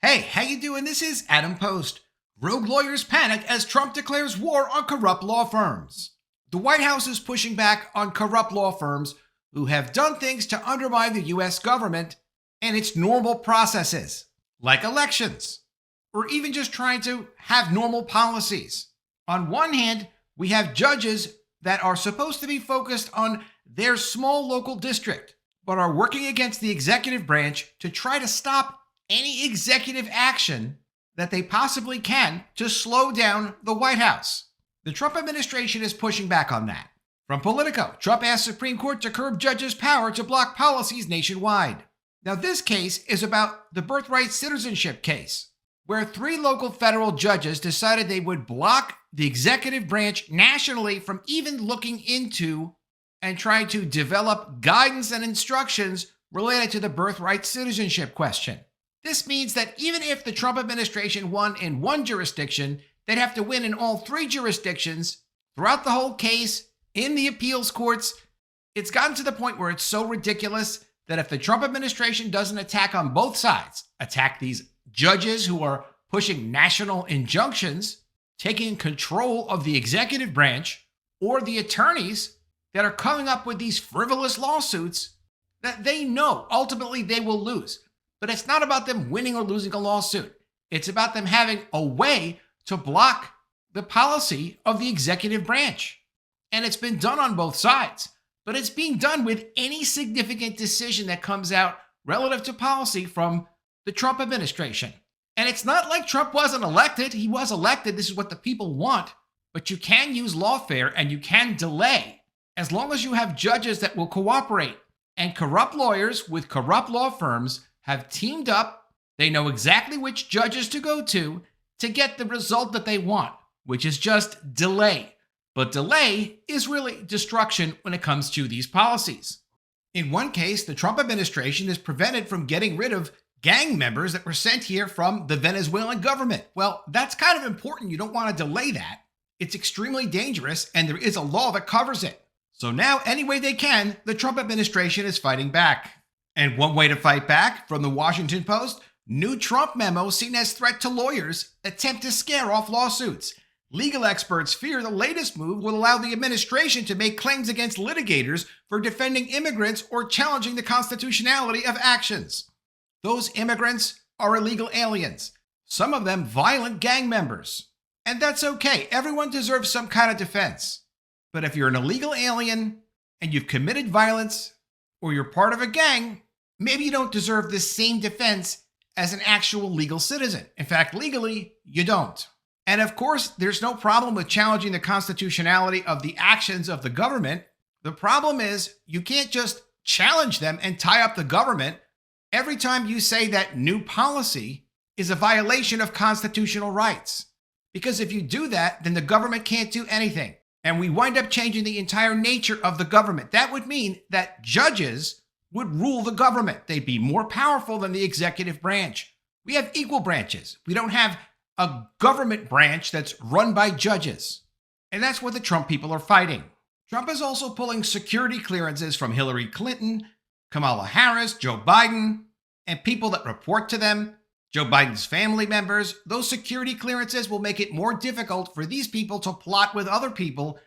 Hey, how you doing? This is Adam Post. Rogue lawyers panic as Trump declares war on corrupt law firms. The White House is pushing back on corrupt law firms who have done things to undermine the U.S. government and its normal processes, like elections, or even just trying to have normal policies. On one hand, we have judges that are supposed to be focused on their small local district, but are working against the executive branch to try to stop any executive action that they possibly can to slow down the White House. The Trump administration is pushing back on that. From Politico, Trump asked Supreme Court to curb judges' power to block policies nationwide. Now, this case is about the birthright citizenship case, where 3 local federal judges decided they would block the executive branch nationally from even looking into and trying to develop guidance and instructions related to the birthright citizenship question. This means that even if the Trump administration won in one jurisdiction, they'd have to win in all 3 jurisdictions throughout the whole case in the appeals courts. It's gotten to the point where it's so ridiculous that if the Trump administration doesn't attack on both sides, attack these judges who are pushing national injunctions, taking control of the executive branch, or the attorneys that are coming up with these frivolous lawsuits that they know ultimately they will lose. But it's not about them winning or losing a lawsuit. It's about them having a way to block the policy of the executive branch. And it's been done on both sides, but it's being done with any significant decision that comes out relative to policy from the Trump administration. And it's not like Trump wasn't elected. He was elected. This is what the people want. But you can use lawfare and you can delay as long as you have judges that will cooperate. And corrupt lawyers with corrupt law firms have teamed up. They know exactly which judges to go to get the result that they want, which is just delay. But delay is really destruction when it comes to these policies. In one case, the Trump administration is prevented from getting rid of gang members that were sent here from the Venezuelan government. Well, that's kind of important. You don't want to delay that. It's extremely dangerous, and there is a law that covers it. So now, any way they can, the Trump administration is fighting back. And one way to fight back, from the Washington Post, new Trump memo seen as threat to lawyers attempt to scare off lawsuits. Legal experts fear the latest move will allow the administration to make claims against litigators for defending immigrants or challenging the constitutionality of actions. Those immigrants are illegal aliens, some of them violent gang members. And that's okay. Everyone deserves some kind of defense. But if you're an illegal alien and you've committed violence, or you're part of a gang, maybe you don't deserve the same defense as an actual legal citizen. In fact, legally, you don't. And of course, there's no problem with challenging the constitutionality of the actions of the government. The problem is you can't just challenge them and tie up the government every time you say that new policy is a violation of constitutional rights. Because if you do that, then the government can't do anything. And we wind up changing the entire nature of the government. That would mean that judges would rule the government. They'd be more powerful than the executive branch. We have equal branches. We don't have a government branch that's run by judges. And that's what the Trump people are fighting. Trump is also pulling security clearances from Hillary Clinton, Kamala Harris, Joe Biden, and people that report to them. Joe Biden's family members. Those security clearances will make it more difficult for these people to plot with other people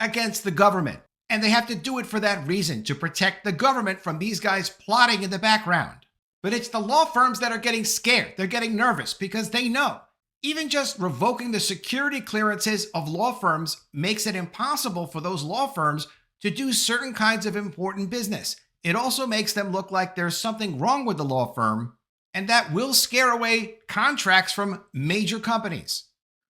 against the government. And they have to do it for that reason, to protect the government from these guys plotting in the background. But it's the law firms that are getting scared. They're getting nervous because they know even just revoking the security clearances of law firms makes it impossible for those law firms to do certain kinds of important business. It also makes them look like there's something wrong with the law firm. And that will scare away contracts from major companies,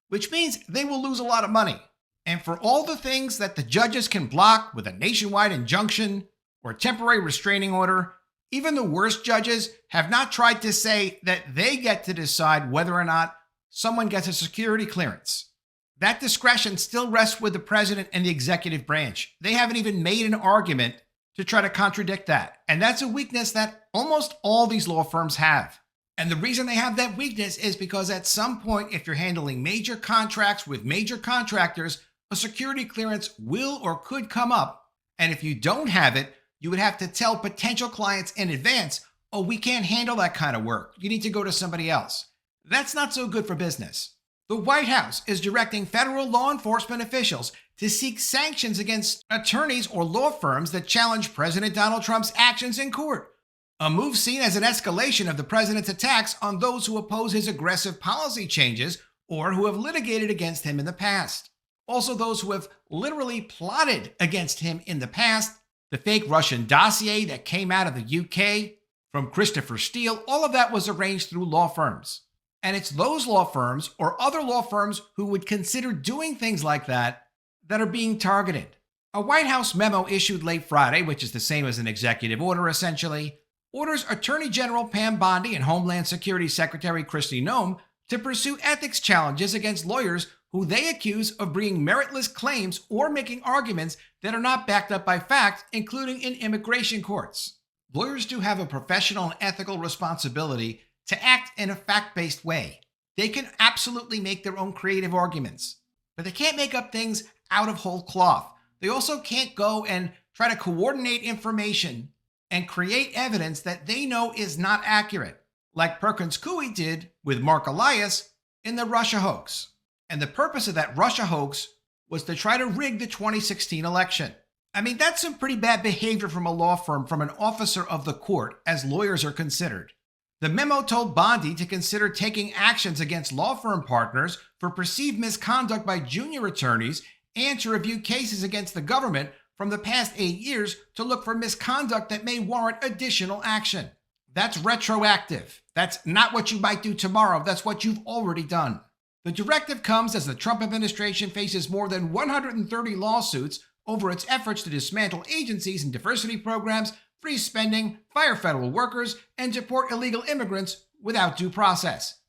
which means they will lose a lot of money. And for all the things that the judges can block with a nationwide injunction or temporary restraining order, even the worst judges have not tried to say that they get to decide whether or not someone gets a security clearance. That discretion still rests with the president and the executive branch. They haven't even made an argument to try to contradict that. And that's a weakness that almost all these law firms have. And the reason they have that weakness is because at some point, if you're handling major contracts with major contractors, a security clearance will or could come up. And if you don't have it, you would have to tell potential clients in advance, "Oh, we can't handle that kind of work. You need to go to somebody else." That's not so good for business. The White House is directing federal law enforcement officials to seek sanctions against attorneys or law firms that challenge President Donald Trump's actions in court. A move seen as an escalation of the president's attacks on those who oppose his aggressive policy changes or who have litigated against him in the past. Also, those who have literally plotted against him in the past. The fake Russian dossier that came out of the UK from Christopher Steele, all of that was arranged through law firms. And it's those law firms or other law firms who would consider doing things like that are being targeted. A White House memo issued late Friday, which is the same as an executive order essentially, orders Attorney General Pam Bondi and Homeland Security Secretary Kristi Noem to pursue ethics challenges against lawyers who they accuse of bringing meritless claims or making arguments that are not backed up by fact, including in immigration courts. Lawyers do have a professional and ethical responsibility to act in a fact-based way. They can absolutely make their own creative arguments, but they can't make up things out of whole cloth. They also can't go and try to coordinate information and create evidence that they know is not accurate, like Perkins Coie did with Mark Elias in the Russia hoax. And the purpose of that Russia hoax was to try to rig the 2016 election. I mean, that's some pretty bad behavior from a law firm, from an officer of the court, as lawyers are considered. The memo told Bondi to consider taking actions against law firm partners for perceived misconduct by junior attorneys and to review cases against the government from the past 8 years to look for misconduct that may warrant additional action. That's retroactive. That's not what you might do tomorrow. That's what you've already done. The directive comes as the Trump administration faces more than 130 lawsuits over its efforts to dismantle agencies and diversity programs, freeze spending, fire federal workers, and deport illegal immigrants without due process.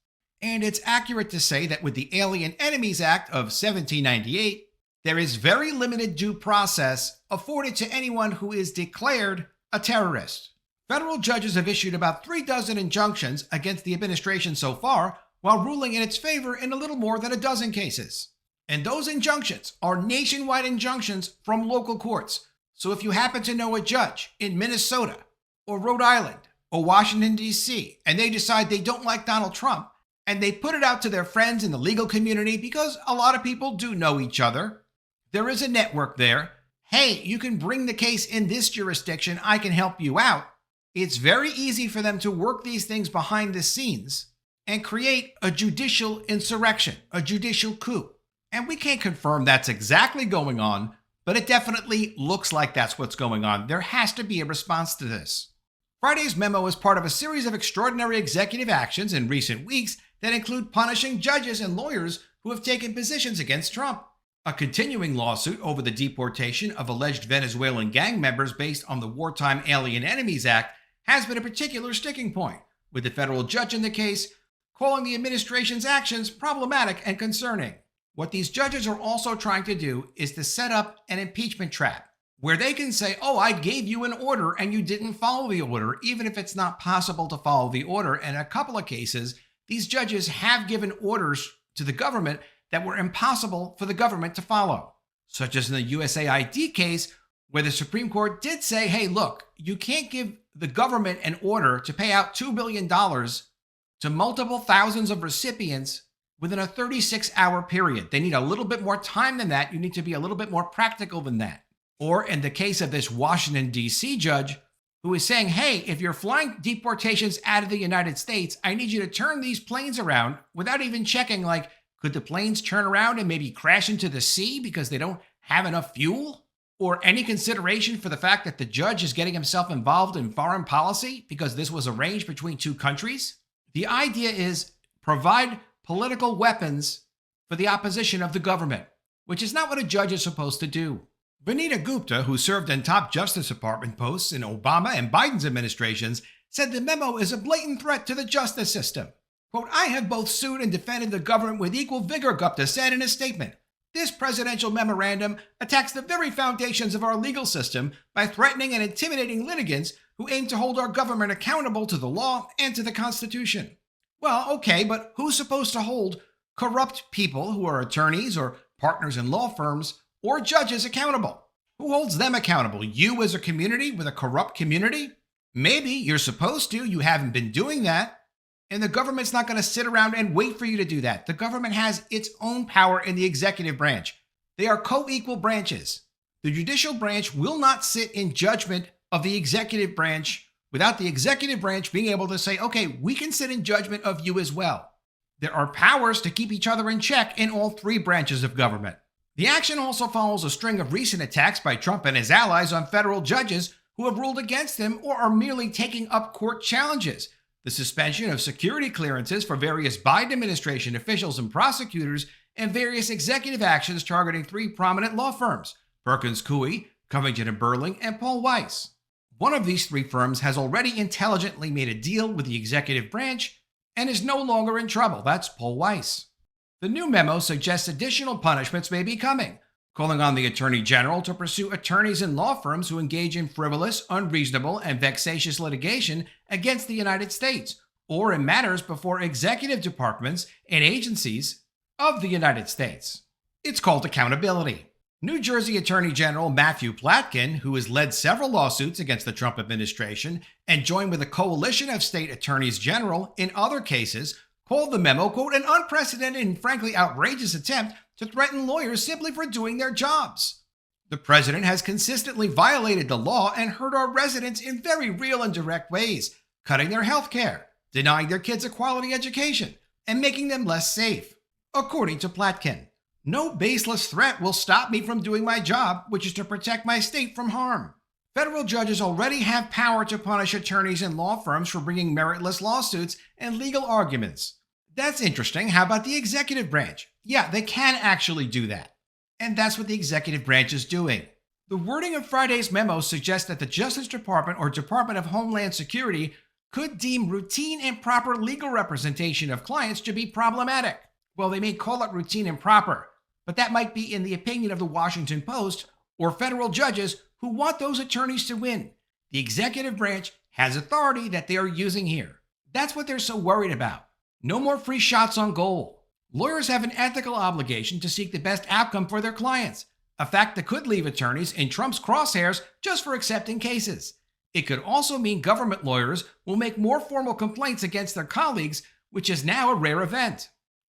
And it's accurate to say that with the Alien Enemies Act of 1798, there is very limited due process afforded to anyone who is declared a terrorist. Federal judges have issued about 36 injunctions against the administration so far, while ruling in its favor in a little more than a dozen cases. And those injunctions are nationwide injunctions from local courts. So if you happen to know a judge in Minnesota or Rhode Island or Washington, D.C., and they decide they don't like Donald Trump, and they put it out to their friends in the legal community because a lot of people do know each other, there is a network there. Hey, you can bring the case in this jurisdiction. I can help you out. It's very easy for them to work these things behind the scenes and create a judicial insurrection, a judicial coup. And we can't confirm that's exactly going on, but it definitely looks like that's what's going on. There has to be a response to this. Friday's memo is part of a series of extraordinary executive actions in recent weeks that include punishing judges and lawyers who have taken positions against Trump. A continuing lawsuit over the deportation of alleged Venezuelan gang members based on the Wartime Alien Enemies Act has been a particular sticking point, with the federal judge in the case calling the administration's actions problematic and concerning. What these judges are also trying to do is to set up an impeachment trap, where they can say, oh, I gave you an order and you didn't follow the order, even if it's not possible to follow the order. And in a couple of cases, these judges have given orders to the government that were impossible for the government to follow, such as in the USAID case, where the Supreme Court did say, hey, look, you can't give the government an order to pay out $2 billion to multiple thousands of recipients within a 36-hour period. They need a little bit more time than that. You need to be a little bit more practical than that. Or in the case of this Washington, D.C. judge, who is saying, hey, if you're flying deportations out of the United States, I need you to turn these planes around without even checking, like, could the planes turn around and maybe crash into the sea because they don't have enough fuel? Or any consideration for the fact that the judge is getting himself involved in foreign policy because this was arranged between two countries? The idea is provide political weapons for the opposition of the government, which is not what a judge is supposed to do. Vanita Gupta, who served in top Justice Department posts in Obama and Biden's administrations, said the memo is a blatant threat to the justice system. Quote, I have both sued and defended the government with equal vigor, Gupta said in a statement. This presidential memorandum attacks the very foundations of our legal system by threatening and intimidating litigants who aim to hold our government accountable to the law and to the Constitution. Well, okay, but who's supposed to hold corrupt people who are attorneys or partners in law firms or judges accountable? Who holds them accountable? You as a community with a corrupt community? Maybe you're supposed to, you haven't been doing that. And the government's not going to sit around and wait for you to do that. The government has its own power in the executive branch. They are co-equal branches. The judicial branch will not sit in judgment of the executive branch without the executive branch being able to say, okay, we can sit in judgment of you as well. There are powers to keep each other in check in all three branches of government. The action also follows a string of recent attacks by Trump and his allies on federal judges who have ruled against him or are merely taking up court challenges. The suspension of security clearances for various Biden administration officials and prosecutors, and various executive actions targeting three prominent law firms, Perkins Coie, Covington & Burling, and Paul Weiss. One of these three firms has already intelligently made a deal with the executive branch and is no longer in trouble. That's Paul Weiss. The new memo suggests additional punishments may be coming, calling on the Attorney General to pursue attorneys and law firms who engage in frivolous, unreasonable, and vexatious litigation against the United States, or in matters before executive departments and agencies of the United States. It's called accountability. New Jersey Attorney General Matthew Platkin, who has led several lawsuits against the Trump administration and joined with a coalition of state attorneys general in other cases, called the memo, quote, an unprecedented and frankly outrageous attempt to threaten lawyers simply for doing their jobs. The president has consistently violated the law and hurt our residents in very real and direct ways, cutting their health care, denying their kids a quality education, and making them less safe. According to Platkin, no baseless threat will stop me from doing my job, which is to protect my state from harm. Federal judges already have power to punish attorneys and law firms for bringing meritless lawsuits and legal arguments. That's interesting. How about the executive branch? Yeah, they can actually do that. And that's what the executive branch is doing. The wording of Friday's memo suggests that the Justice Department or Department of Homeland Security could deem routine and proper legal representation of clients to be problematic. Well, they may call it routine and proper, but that might be in the opinion of the Washington Post or federal judges who want those attorneys to win. The executive branch has authority that they are using here. That's what they're so worried about. No more free shots on goal. Lawyers have an ethical obligation to seek the best outcome for their clients, a fact that could leave attorneys in Trump's crosshairs just for accepting cases. It could also mean government lawyers will make more formal complaints against their colleagues, which is now a rare event.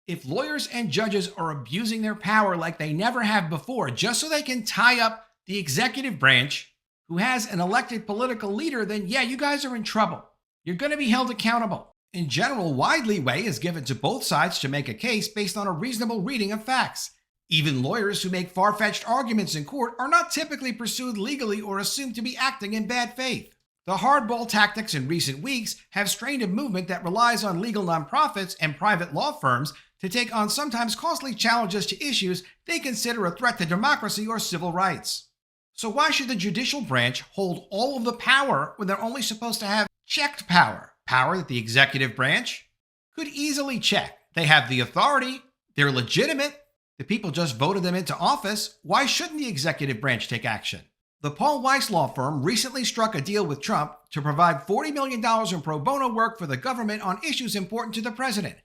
If lawyers and judges are abusing their power like they never have before, just so they can tie up the executive branch, who has an elected political leader, then yeah, you guys are in trouble. You're going to be held accountable. In general, wide leeway is given to both sides to make a case based on a reasonable reading of facts. Even lawyers who make far-fetched arguments in court are not typically pursued legally or assumed to be acting in bad faith. The hardball tactics in recent weeks have strained a movement that relies on legal nonprofits and private law firms to take on sometimes costly challenges to issues they consider a threat to democracy or civil rights. So why should the judicial branch hold all of the power when they're only supposed to have checked power? Power that the executive branch could easily check. They have the authority, they're legitimate, the people just voted them into office. Why shouldn't the executive branch take action? The Paul Weiss law firm recently struck a deal with Trump to provide $40 million in pro bono work for the government on issues important to the president,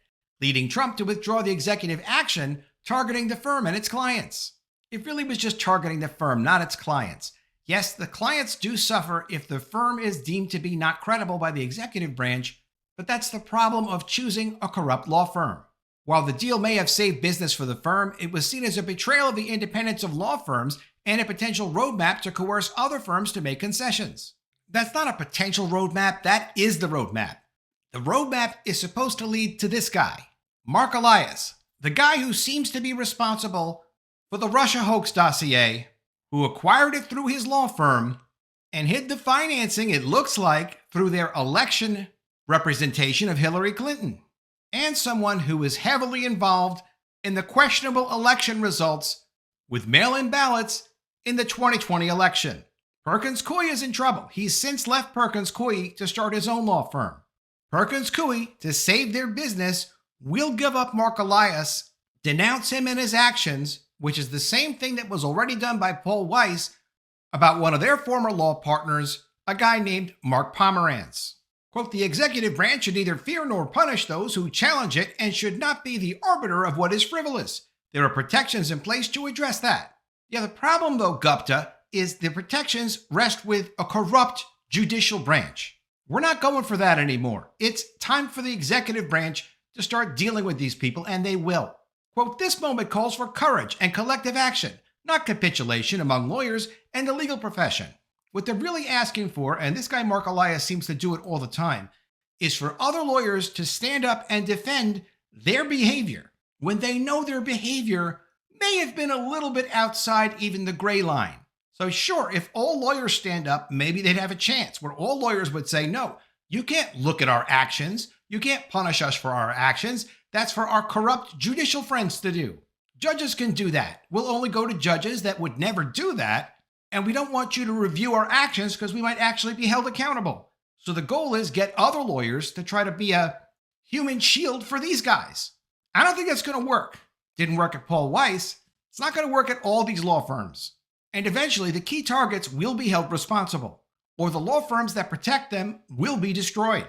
leading Trump to withdraw the executive action targeting the firm and its clients. It really was just targeting the firm, not its clients. Yes, the clients do suffer if the firm is deemed to be not credible by the executive branch, but that's the problem of choosing a corrupt law firm. While the deal may have saved business for the firm, it was seen as a betrayal of the independence of law firms and a potential roadmap to coerce other firms to make concessions. That's not a potential roadmap, that is the roadmap. The roadmap is supposed to lead to this guy, Mark Elias, the guy who seems to be responsible for the Russia hoax dossier, who acquired it through his law firm and hid the financing, it looks like, through their election representation of Hillary Clinton, and someone who is heavily involved in the questionable election results with mail-in ballots in the 2020 election. Perkins Coie is in trouble. He's since left Perkins Coie to start his own law firm. Perkins Coie, to save their business, will give up Mark Elias, denounce him and his actions, which is the same thing that was already done by Paul Weiss about one of their former law partners, a guy named Mark Pomerantz. Quote, the executive branch should neither fear nor punish those who challenge it and should not be the arbiter of what is frivolous. There are protections in place to address that. Yeah, the problem though, Gupta, is the protections rest with a corrupt judicial branch. We're not going for that anymore. It's time for the executive branch to start dealing with these people, and they will. Quote, this moment calls for courage and collective action, not capitulation among lawyers and the legal profession. What they're really asking for, and this guy Mark Elias seems to do it all the time, is for other lawyers to stand up and defend their behavior when they know their behavior may have been a little bit outside even the gray line. So sure, if all lawyers stand up, maybe they'd have a chance where all lawyers would say, no, you can't look at our actions. You can't punish us for our actions. That's for our corrupt judicial friends to do. Judges can do that. We'll only go to judges that would never do that. And we don't want you to review our actions because we might actually be held accountable. So the goal is get other lawyers to try to be a human shield for these guys. I don't think that's going to work. Didn't work at Paul Weiss. It's not going to work at all these law firms. And eventually the key targets will be held responsible, or the law firms that protect them will be destroyed.